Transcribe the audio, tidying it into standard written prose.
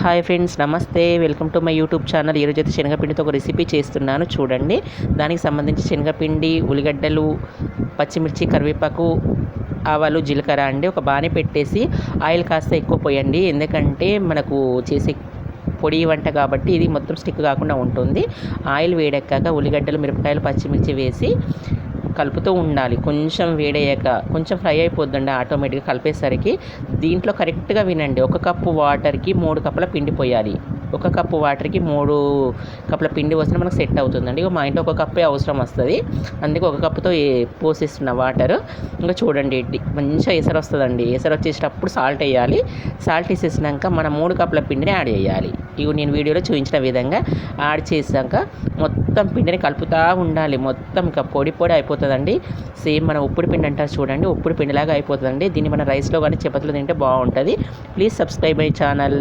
Hi friends, నమస్తే. Welcome to my YouTube channel. ఈరోజు అయితే శనగపిండితో ఒక రెసిపీ చేస్తున్నాను చూడండి. దానికి సంబంధించి శనగపిండి, ఉల్లిగడ్డలు, పచ్చిమిర్చి, కరివేపాకు, ఆవాలు, జీలకర్ర అండి. ఒక బాణీ పెట్టేసి ఆయిల్ కాస్త ఎక్కువ పోయండి, ఎందుకంటే మనకు చేసే పొడి వంట కాబట్టి ఇది మొత్తం స్టిక్ కాకుండా ఉంటుంది. ఆయిల్ వేడెక్కాక ఉల్లిగడ్డలు, మిరపకాయలు, పచ్చిమిర్చి వేసి కలుపుతూ ఉండాలి. కొంచెం వేడయ్యాక కొంచెం ఫ్రై అయిపోద్దండి ఆటోమేటిక్గా కలిపేసరికి. దీంట్లో కరెక్ట్గా వినండి, 1 కప్పు వాటర్కి 3 కప్పుల పిండి పోయాలి. 1 కప్పు వాటర్కి 3 కప్పుల పిండి పోసినా మనకు సెట్ అవుతుందండి. మా ఇంట్లో 1 కప్పే అవసరం వస్తుంది, అందుకే 1 కప్పుతో పోసేస్తున్న వాటర్. ఇంకా చూడండి, మంచిగా ఎసరు వస్తుందండి. ఎసరు వచ్చేటప్పుడు సాల్ట్ వేయాలి. సాల్ట్ వేసేసినాక మనం 3 కప్పుల పిండిని యాడ్ చేయాలి. ఇవి నేను వీడియోలో చూపించిన విధంగా యాడ్ చేసాక మొత్తం పిండిని కలుపుతూ ఉండాలి. మొత్తం ఇంకా పొడి పొడి అయిపోతుందండి. సేమ్ మన ఉప్పుడు పిండి అంటారు చూడండి, ఉప్పుడు పిండిలాగా అయిపోతుందండి. దీన్ని మన రైస్లో కానీ చపాతీలో తింటే బాగుంటుంది. Please subscribe my channel.